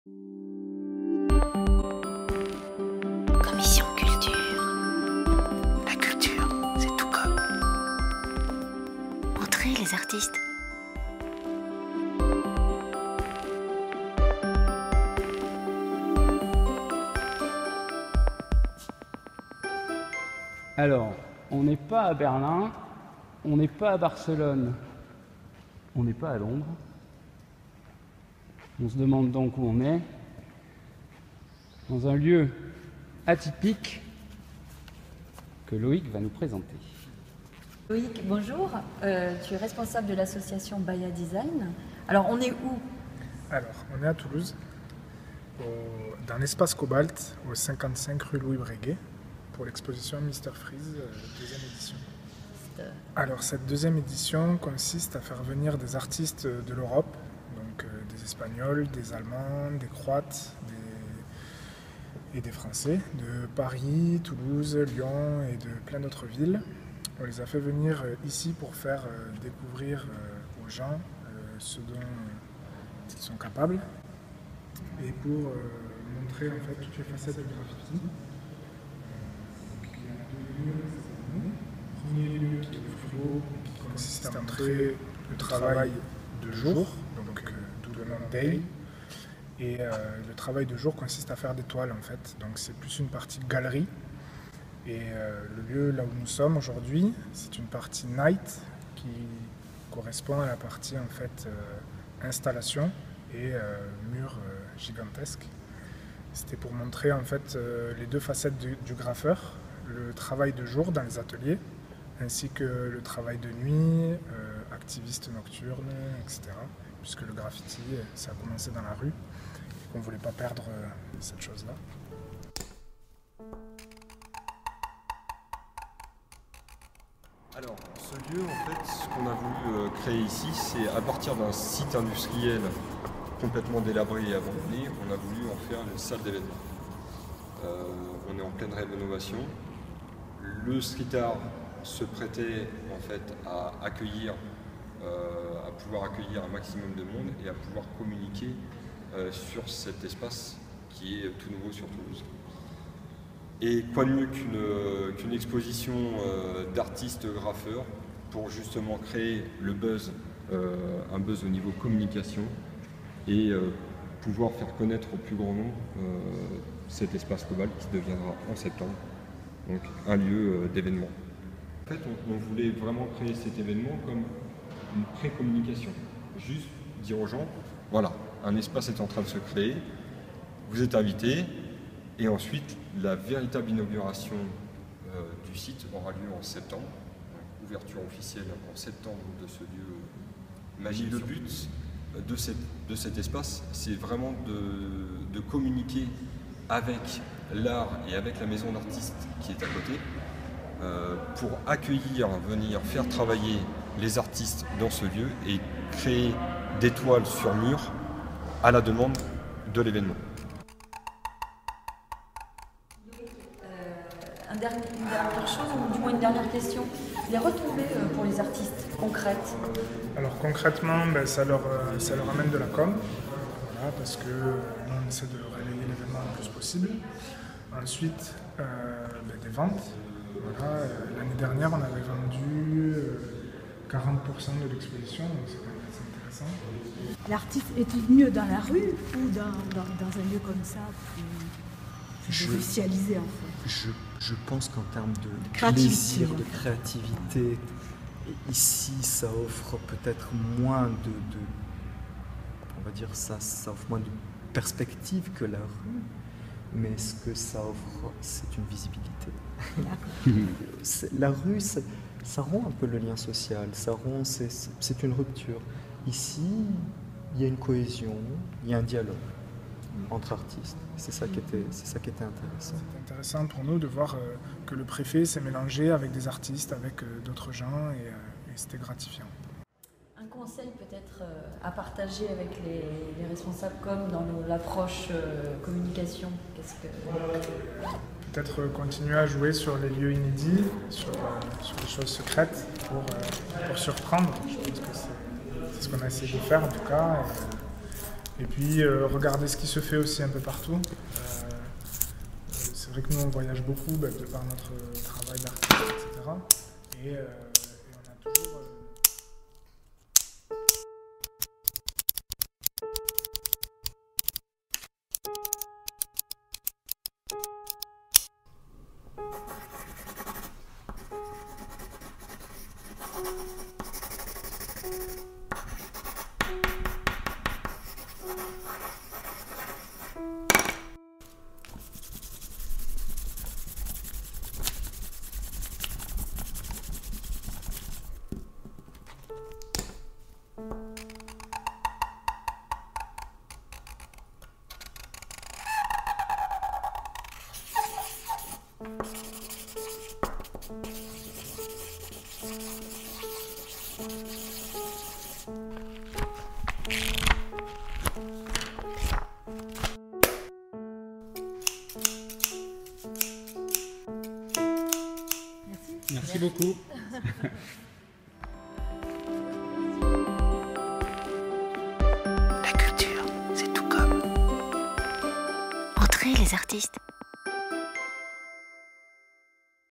Commission culture. La culture, c'est tout comme. Entrez les artistes. Alors, on n'est pas à Berlin, on n'est pas à Barcelone, on n'est pas à Londres. On se demande donc où on est. Dans un lieu atypique que Loïc va nous présenter. Loïc, bonjour. Tu es responsable de l'association Baya Design. Alors, on est où? Alors, on est à Toulouse, dans l'espace Cobalt, au 55 rue Louis Breguet, pour l'exposition Mr Freeze, deuxième édition. Alors, cette deuxième édition consiste à faire venir des artistes de l'Europe, donc des Espagnols, des Allemands, des Croates et des Français, de Paris, Toulouse, Lyon et de plein d'autres villes. On les a fait venir ici pour faire découvrir aux gens ce dont ils sont capables et pour montrer en fait toutes les facettes du graffiti. Le premier lieu qui est le flow, qui consiste à montrer le travail de jour, donc d'où le nom day. Et le travail de jour consiste à faire des toiles en fait, donc c'est plus une partie galerie. Et le lieu là où nous sommes aujourd'hui, c'est une partie night qui correspond à la partie en fait installation et mur gigantesque. C'était pour montrer en fait les deux facettes du graffeur, le travail de jour dans les ateliers, ainsi que le travail de nuit, activiste nocturne, etc. Puisque le graffiti, ça a commencé dans la rue et qu'on ne voulait pas perdre cette chose-là. Alors, ce lieu, en fait, ce qu'on a voulu créer ici, c'est à partir d'un site industriel complètement délabré et abandonné, on a voulu en faire une salle d'événement. On est en pleine rénovation. Le street art se prêtait en fait à accueillir, à pouvoir accueillir un maximum de monde et à pouvoir communiquer sur cet espace qui est tout nouveau sur Toulouse. Et quoi de mieux qu'une exposition d'artistes graffeurs pour justement créer le buzz, un buzz au niveau communication et pouvoir faire connaître au plus grand nombre cet espace Cobalt qui deviendra en septembre, donc un lieu d'événement. En fait, on voulait vraiment créer cet événement comme une pré-communication, juste dire aux gens, voilà, un espace est en train de se créer, vous êtes invités. Et ensuite, la véritable inauguration du site aura lieu en septembre. Ouverture officielle en septembre de ce lieu magique. Le but de cet espace, c'est vraiment de communiquer avec l'art et avec la maison d'artistes qui est à côté pour accueillir, venir faire travailler les artistes dans ce lieu et créer des toiles sur mur à la demande de l'événement. Une dernière chose, ou du moins une dernière question. Les retombées pour les artistes concrètes? Alors concrètement, ça leur amène de la com, voilà, parce que nous on essaie de relayer l'événement le plus possible. Ensuite, des ventes. Voilà, l'année dernière, on avait vendu 40% de l'exposition, donc c'est quand même assez intéressant. L'artiste est-il mieux dans la rue ou dans un lieu comme ça, plus socialisé en fait? Je pense qu'en termes de créativité, plaisir, de créativité, ici ça offre peut-être moins on va dire ça offre moins de perspective que la rue, mais ce que ça offre, c'est une visibilité. La rue, ça rompt un peu le lien social, c'est une rupture. Ici, il y a une cohésion, il y a un dialogue entre artistes. C'est ça qui était intéressant. C'est intéressant pour nous de voir que le préfet s'est mélangé avec des artistes, avec d'autres gens, et c'était gratifiant. Un conseil peut-être à partager avec les responsables comme dans l'approche communication, Peut-être continuer à jouer sur les lieux inédits, sur les choses secrètes pour surprendre. Je pense que c'est ce qu'on a essayé de faire en tout cas. Et puis regarder ce qui se fait aussi un peu partout. C'est vrai que nous on voyage beaucoup de par notre travail d'artiste, etc. Et on a toujours... Merci beaucoup. La culture, c'est tout comme. Entrez les artistes.